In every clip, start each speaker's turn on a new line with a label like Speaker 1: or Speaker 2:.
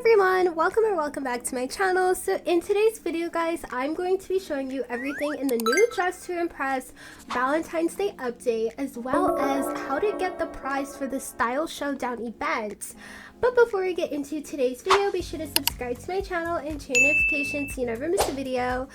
Speaker 1: everyone, welcome back to my channel. So in today's video guys, I'm going to be showing you everything in the new Dress to Impress Valentine's Day update, as well as how to get the prize for the Style Showdown event. But before we get into today's video, be sure to subscribe to my channel and turn notifications so you never miss a video.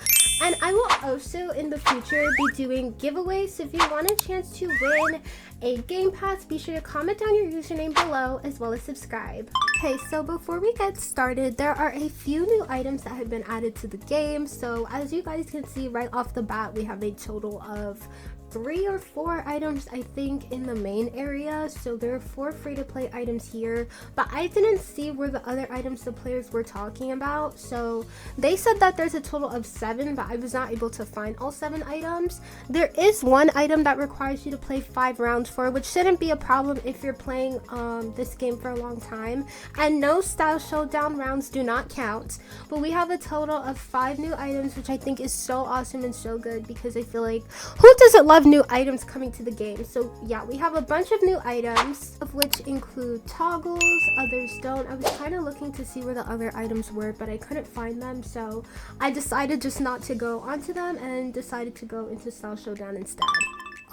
Speaker 1: And I will also in the future be doing giveaways, so if you want a chance to win a game pass, be sure to comment down your username below as well as subscribe. Okay, so before we get started, there are a few new items that have been added to the game. So as you guys can see right off the bat, we have a total of 3 or 4 items I think in the main area. So there are 4 free-to-play items here, but I didn't see where the other items the players were talking about. So they said that there's a total of 7, but I was not able to find all 7 items. There is one item that requires you to play 5 rounds for, which shouldn't be a problem if you're playing this game for a long time, and no Style Showdown rounds do not count. But we have a total of 5 new items, which I think is so awesome and so good, because I feel like who doesn't love new items coming to the game? So yeah, we have a bunch of new items, of which include toggles, others don't. I was kind of looking to see where the other items were, but I couldn't find them, so I decided just not to go onto them and decided to go into Style Showdown instead.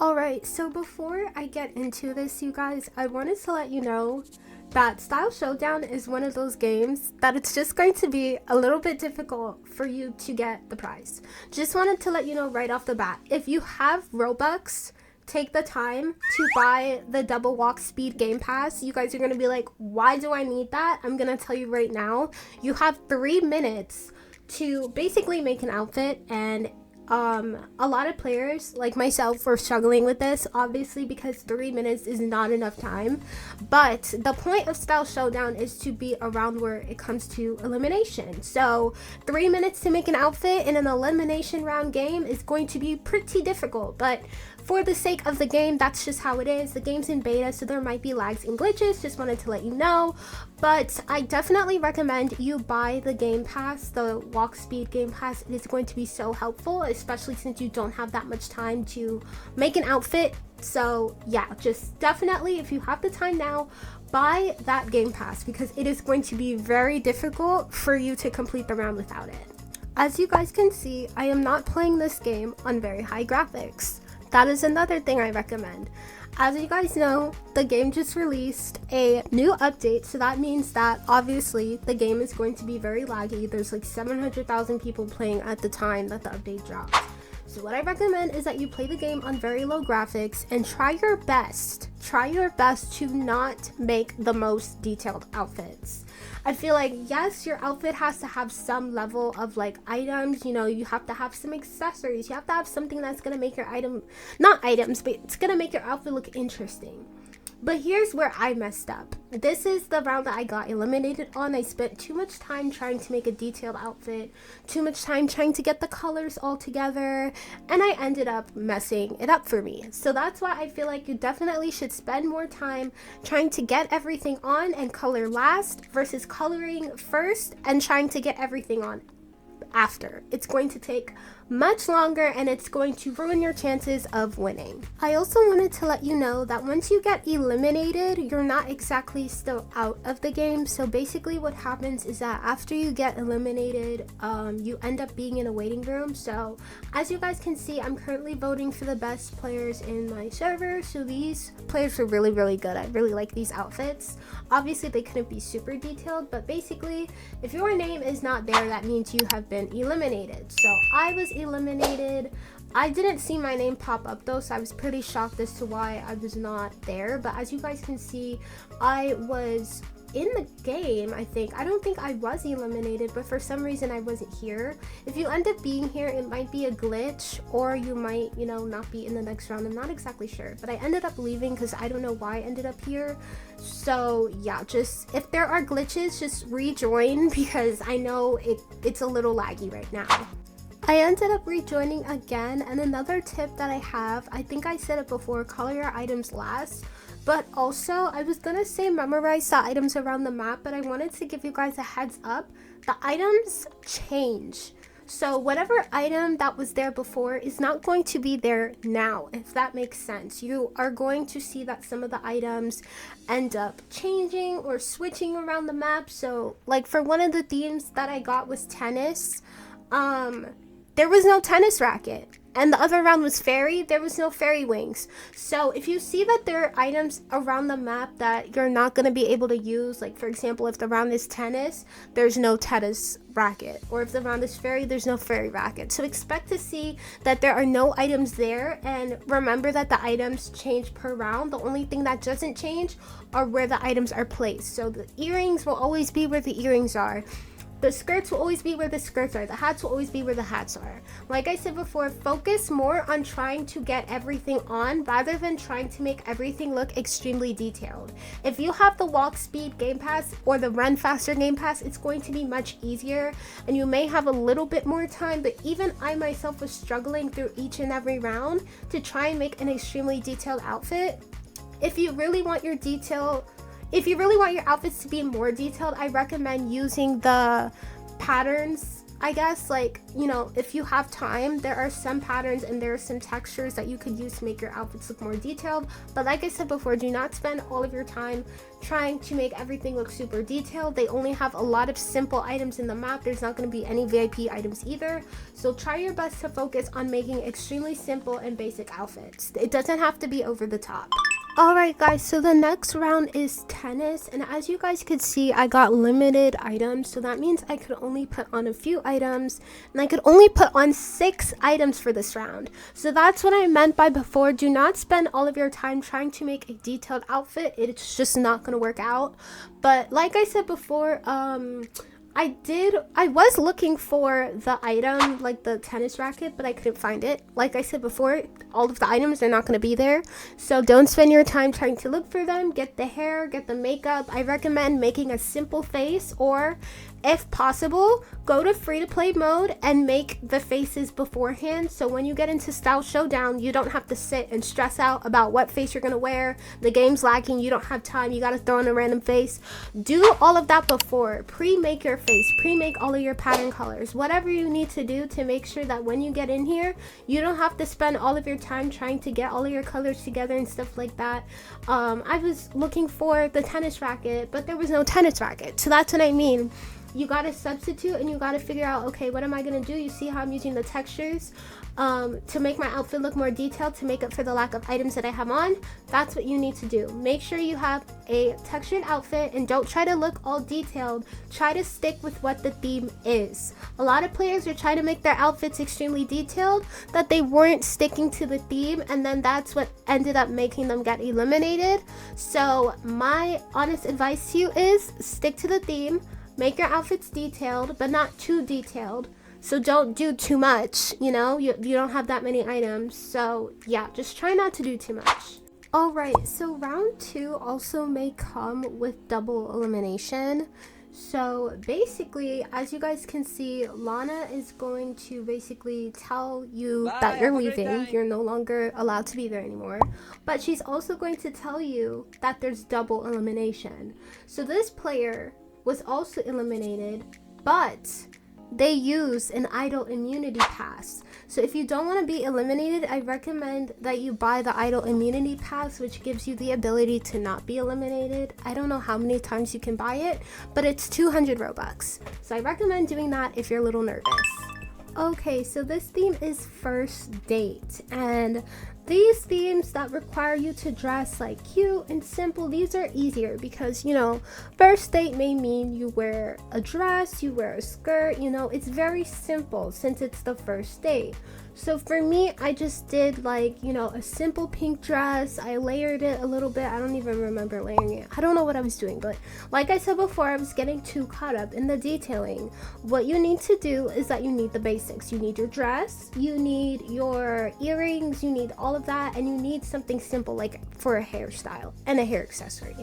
Speaker 1: Alright, so before I get into this, you guys, I wanted to let you know that Style Showdown is one of those games that it's just going to be a little bit difficult for you to get the prize. Just wanted to let you know right off the bat, if you have Robux, take the time to buy the double walk speed game pass. You guys are going to be like, why do I need that? I'm going to tell you right now. You have 3 minutes to basically make an outfit, and a lot of players like myself were struggling with this, obviously, because 3 minutes is not enough time. But the point of Style Showdown is to be around where it comes to elimination. So 3 minutes to make an outfit in an elimination round game is going to be pretty difficult, but for the sake of the game, that's just how it is. The game's in beta, so there might be lags and glitches. Just wanted to let you know. But I definitely recommend you buy the game pass, the walk speed game pass. It is going to be so helpful, especially since you don't have that much time to make an outfit. So yeah, just definitely, if you have the time now, buy that game pass, because it is going to be very difficult for you to complete the round without it. As you guys can see, I am not playing this game on very high graphics. That is another thing I recommend. As you guys know, the game just released a new update, so that means that obviously the game is going to be very laggy. There's like 700,000 people playing at the time that the update dropped. So what I recommend is that you play the game on very low graphics and try your best to not make the most detailed outfits. I feel like, yes, your outfit has to have some level of like items, you know, you have to have some accessories, you have to have something that's gonna make your but it's gonna make your outfit look interesting. But here's where I messed up. This is the round that I got eliminated on. I spent too much time trying to make a detailed outfit, too much time trying to get the colors all together, and I ended up messing it up for me. So that's why I feel like you definitely should spend more time trying to get everything on and color last versus coloring first and trying to get everything on after. It's going to take much longer and it's going to ruin your chances of winning. I also wanted to let you know that once you get eliminated, you're not exactly still out of the game. So basically what happens is that after you get eliminated, you end up being in a waiting room. So as you guys can see, I'm currently voting for the best players in my server. So these players are really, really good. I really like these outfits. Obviously they couldn't be super detailed, but basically if your name is not there, that means you have been eliminated. So I was eliminated. I didn't see my name pop up though, so I was pretty shocked as to why I was not there. But as you guys can see, I was in the game. I don't think I was eliminated, but for some reason I wasn't here. If you end up being here, it might be a glitch, or you might, you know, not be in the next round. I'm not exactly sure, but I ended up leaving because I don't know why I ended up here. So yeah, just if there are glitches, just rejoin, because I know it's a little laggy right now. I ended up rejoining again, and another tip that I have, I think I said it before, color your items last. But also, I was gonna say memorize the items around the map, but I wanted to give you guys a heads up. The items change. So whatever item that was there before is not going to be there now, if that makes sense. You are going to see that some of the items end up changing or switching around the map. So like for one of the themes that I got was tennis, there was no tennis racket. And the other round was fairy, there was no fairy wings. So if you see that there are items around the map that you're not going to be able to use, like for example, if the round is tennis, there's no tennis racket. Or if the round is fairy, there's no fairy racket. So expect to see that there are no items there. And remember that the items change per round. The only thing that doesn't change are where the items are placed. So the earrings will always be where the earrings are. The skirts will always be where the skirts are. The hats will always be where the hats are. Like I said before, focus more on trying to get everything on rather than trying to make everything look extremely detailed. If you have the walk speed game pass or the run faster game pass, it's going to be much easier and you may have a little bit more time, but even I myself was struggling through each and every round to try and make an extremely detailed outfit. If you really want your outfits to be more detailed, I recommend using the patterns, I guess. Like, you know, if you have time, there are some patterns and there are some textures that you could use to make your outfits look more detailed. But like I said before, do not spend all of your time trying to make everything look super detailed. They only have a lot of simple items in the map. There's not going to be any VIP items either. So try your best to focus on making extremely simple and basic outfits. It doesn't have to be over the top. Alright guys, so the next round is tennis, and as you guys could see, I got limited items, so that means I could only put on a few items, and I could only put on 6 items for this round. So that's what I meant by before. Do not spend all of your time trying to make a detailed outfit. It's just not going to work out. But like I said before, I was looking for the item, like the tennis racket, but I couldn't find it. Like I said before, all of the items are not going to be there. So don't spend your time trying to look for them. Get the hair, get the makeup. I recommend making a simple face, or if possible, go to free-to-play mode and make the faces beforehand. So when you get into Style Showdown, you don't have to sit and stress out about what face you're going to wear. The game's lagging, you don't have time, you got to throw in a random face. Do all of that before. Pre-make your face, pre-make all of your pattern colors. Whatever you need to do to make sure that when you get in here, you don't have to spend all of your time trying to get all of your colors together and stuff like that. I was looking for the tennis racket, but there was no tennis racket. So that's what I mean. You gotta substitute and you gotta figure out, okay, what am I gonna do? You see how I'm using the textures to make my outfit look more detailed, to make up for the lack of items that I have on. That's what you need to do. Make sure you have a textured outfit and don't try to look all detailed. Try to stick with what the theme is. A lot of players are trying to make their outfits extremely detailed that they weren't sticking to the theme, and then that's what ended up making them get eliminated. So my honest advice to you is stick to the theme. Make your outfits detailed, but not too detailed. So don't do too much, you know, you don't have that many items. So yeah, just try not to do too much. Alright, so round 2 also may come with double elimination. So basically, as you guys can see, Lana is going to basically tell you that you're leaving. You're no longer allowed to be there anymore. But she's also going to tell you that there's double elimination. So this player was also eliminated, but they use an idol immunity pass. So if you don't want to be eliminated, I recommend that you buy the idol immunity pass, which gives you the ability to not be eliminated. I don't know how many times you can buy it, but it's 200 Robux. So I recommend doing that if you're a little nervous. Okay, so this theme is first date, and these themes that require you to dress like cute and simple, these are easier because, you know, first date may mean you wear a dress, you wear a skirt, you know, it's very simple since it's the first date. So for me, I just did like, you know, a simple pink dress. I layered it a little bit. I don't even remember layering it. I don't know what I was doing, but like I said before, I was getting too caught up in the detailing. What you need to do is that you need the basics. You need your dress, you need your earrings, you need all of that, and you need something simple like for a hairstyle and a hair accessory.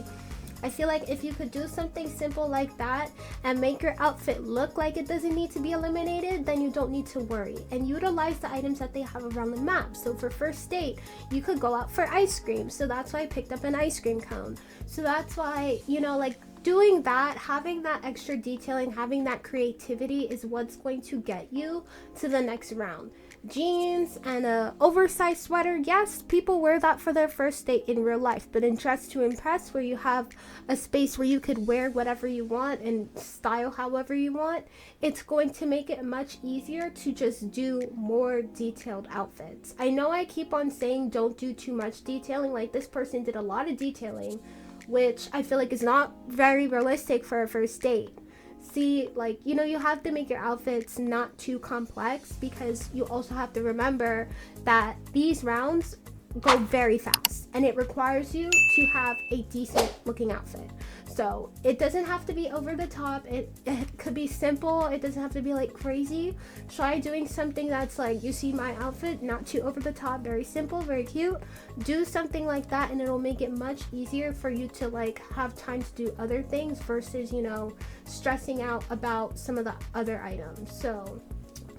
Speaker 1: I feel like if you could do something simple like that and make your outfit look like it doesn't need to be eliminated, then you don't need to worry. And utilize the items that they have around the map. So for first date, you could go out for ice cream. So that's why I picked up an ice cream cone. So that's why, you know, like doing that, having that extra detailing, having that creativity is what's going to get you to the next round. Jeans and a oversized sweater, yes, people wear that for their first date in real life, but in Dress to Impress, where you have a space where you could wear whatever you want and style however you want, it's going to make it much easier to just do more detailed outfits. I know I keep on saying don't do too much detailing, like this person did a lot of detailing, which I feel like is not very realistic for a first date. See, like, you know, you have to make your outfits not too complex, because you also have to remember that these rounds go very fast and it requires you to have a decent looking outfit. So it doesn't have to be over the top, it could be simple, it doesn't have to be like crazy. Try doing something that's like, you see my outfit, not too over the top, very simple, very cute. Do something like that and it'll make it much easier for you to like have time to do other things versus, you know, stressing out about some of the other items. So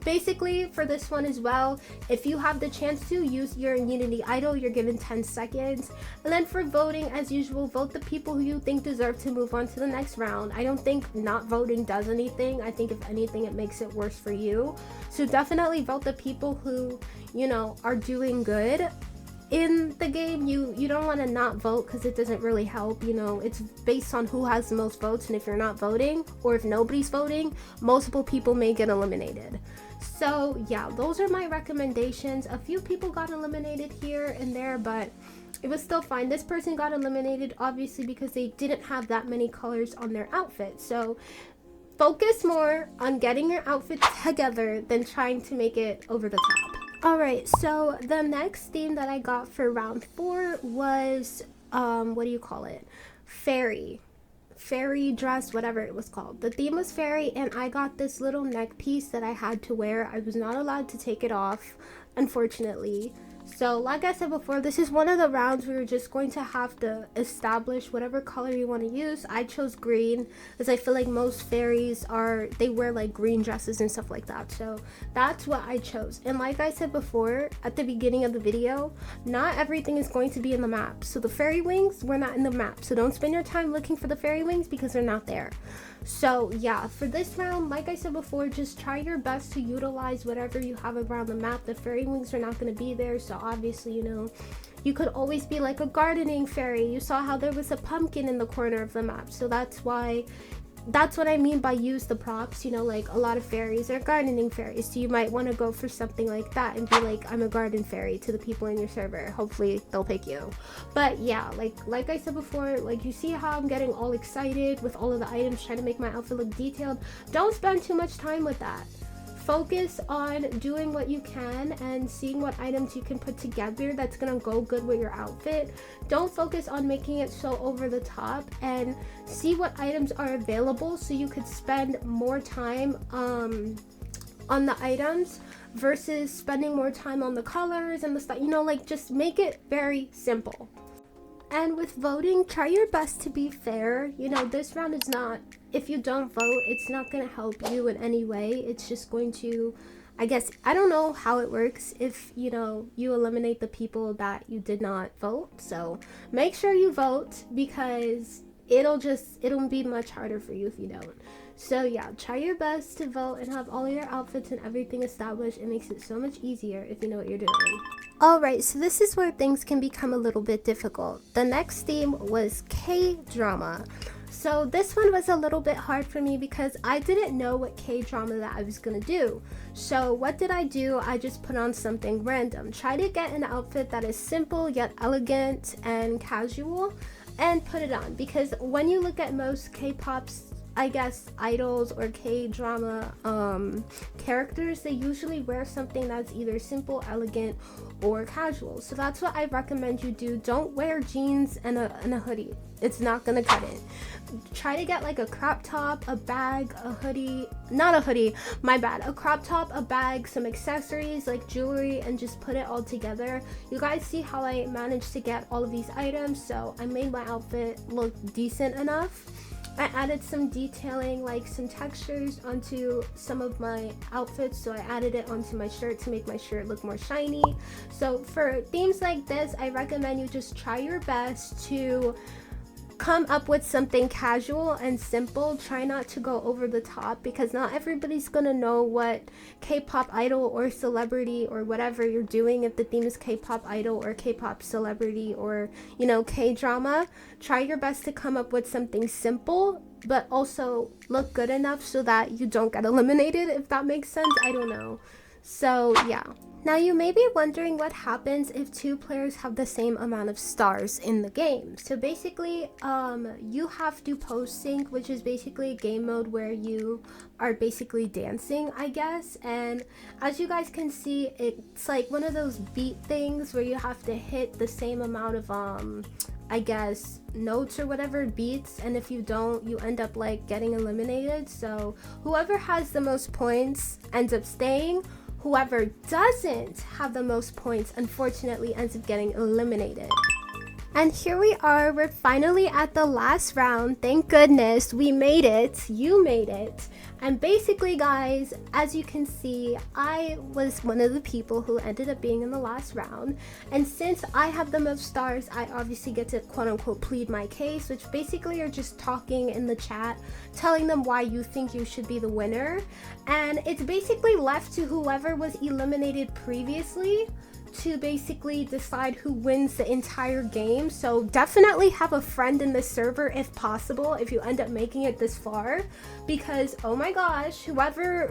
Speaker 1: basically for this one as well, if you have the chance to use your immunity idol, you're given 10 seconds. And then for voting, as usual, vote the people who you think deserve to move on to the next round. I don't think not voting does anything. I think if anything, it makes it worse for you. So definitely vote the people who, you know, are doing good in the game. You don't want to not vote, because it doesn't really help. You know, it's based on who has the most votes, and if you're not voting, or if nobody's voting, multiple people may get eliminated. So yeah, those are my recommendations. A few people got eliminated here and there, but it was still fine. This person got eliminated obviously because they didn't have that many colors on their outfit. So focus more on getting your outfit together than trying to make it over the top. Alright, so the next theme that I got for round 4 was what do you call it? Fairy dress, whatever it was called. The theme was fairy, and I got this little neck piece that I had to wear. I was not allowed to take it off, unfortunately. So like I said before, this is one of the rounds where you're just going to have to establish whatever color you want to use. I chose green because I feel like most fairies they wear like green dresses and stuff like that. So that's what I chose. And like I said before at the beginning of the video, not everything is going to be in the map. So the fairy wings were not in the map. So don't spend your time looking for the fairy wings because they're not there. So yeah, for this round, like I said before, just try your best to utilize whatever you have around the map. The fairy wings are not going to be there, so obviously, you know, you could always be like a gardening fairy. You saw how there was a pumpkin in the corner of the map, so that's what I mean by use the props. You know, like a lot of fairies are gardening fairies, so you might want to go for something like that and be like, I'm a garden fairy to the people in your server. Hopefully they'll pick you. But yeah, like I said before, like you see how I'm getting all excited with all of the items, trying to make my outfit look detailed. Don't spend too much time with that. Focus on doing what you can and seeing what items you can put together that's gonna go good with your outfit. Don't focus on making it so over the top, and see what items are available so you could spend more time on the items versus spending more time on the colors and the stuff. You know, like just make it very simple. And with voting, try your best to be fair. You know, this round is not, if you don't vote, it's not going to help you in any way. It's just going to, I guess, I don't know how it works if, you know, you eliminate the people that you did not vote. So make sure you vote, because it'll be much harder for you if you don't. So yeah, try your best to vote and have all your outfits and everything established. It makes it so much easier if you know what you're doing. Alright, so this is where things can become a little bit difficult. The next theme was K-drama. So this one was a little bit hard for me because I didn't know what K-drama that I was gonna do. So what did I do? I just put on something random. Try to get an outfit that is simple yet elegant and casual and put it on, because when you look at most K-pop's, I guess, idols or K-drama characters, they usually wear something that's either simple, elegant, or casual. So that's what I recommend you do. Don't wear jeans and a hoodie. It's not gonna cut it. Try to get like a crop top, a bag, a hoodie, not a hoodie, my bad, a crop top, a bag, some accessories like jewelry, and just put it all together. You guys see how I managed to get all of these items, so I made my outfit look decent enough. I added some detailing, like some textures onto some of my outfits, so I added it onto my shirt to make my shirt look more shiny. So for themes like this, I recommend you just try your best to come up with something casual and simple. Try not to go over the top, because not everybody's gonna know what K-pop idol or celebrity or whatever you're doing. If the theme is K-pop idol or K-pop celebrity or, you know, K-drama, try your best to come up with something simple but also look good enough so that you don't get eliminated, if that makes sense. I don't know. So yeah. Now you may be wondering what happens if two players have the same amount of stars in the game. So basically, you have to post sync, which is basically a game mode where you are basically dancing, I guess. And as you guys can see, it's like one of those beat things where you have to hit the same amount of I guess notes or whatever, beats, and if you don't, you end up like getting eliminated. So whoever has the most points ends up staying. Whoever doesn't have the most points, unfortunately, ends up getting eliminated. And here we are, we're finally at the last round. Thank goodness, we made it. You made it. And basically, guys, as you can see, I was one of the people who ended up being in the last round. And since I have the most stars, I obviously get to quote-unquote plead my case, which basically are just talking in the chat, telling them why you think you should be the winner. And it's basically left to whoever was eliminated previously to basically decide who wins the entire game. So definitely have a friend in the server if possible, if you end up making it this far, because oh my gosh, whoever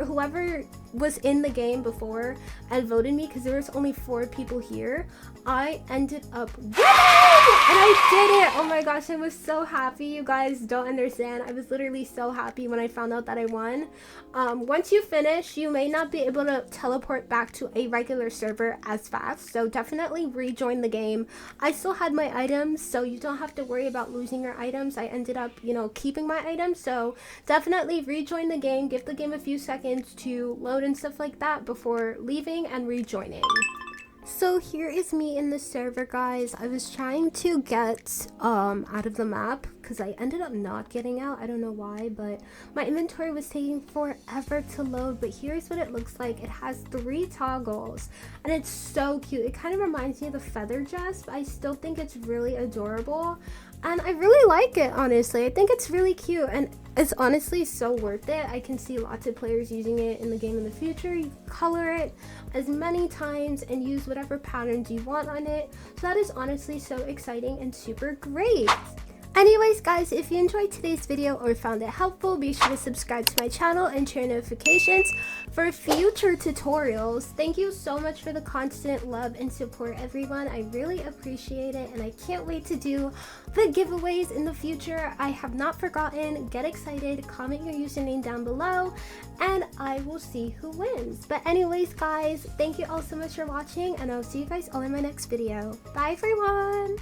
Speaker 1: was in the game before and voted me, because there was only 4 people here, I ended up winning, and I did it. Oh my gosh, I was so happy. You guys don't understand. I was literally so happy when I found out that I won. Once you finish, you may not be able to teleport back to a regular server as fast, so definitely rejoin the game. I still had my items, so you don't have to worry about losing your items. I ended up, you know, keeping my items, so definitely rejoin the game. Give the game a few seconds to load and stuff like that before leaving and rejoining. So here is me in the server, guys. I was trying to get out of the map because I ended up not getting out. I don't know why, but my inventory was taking forever to load. But here's what it looks like. It has 3 toggles and it's so cute. It kind of reminds me of the feather dress, but I still think it's really adorable. And I really like it, honestly. I think it's really cute and it's honestly so worth it. I can see lots of players using it in the game in the future. You color it as many times and use whatever patterns you want on it. So that is honestly so exciting and super great. Anyways, guys, if you enjoyed today's video or found it helpful, be sure to subscribe to my channel and turn notifications for future tutorials. Thank you so much for the constant love and support, everyone. I really appreciate it, and I can't wait to do the giveaways in the future. I have not forgotten. Get excited, comment your username down below, and I will see who wins. But anyways, guys, thank you all so much for watching, and I'll see you guys all in my next video. Bye, everyone!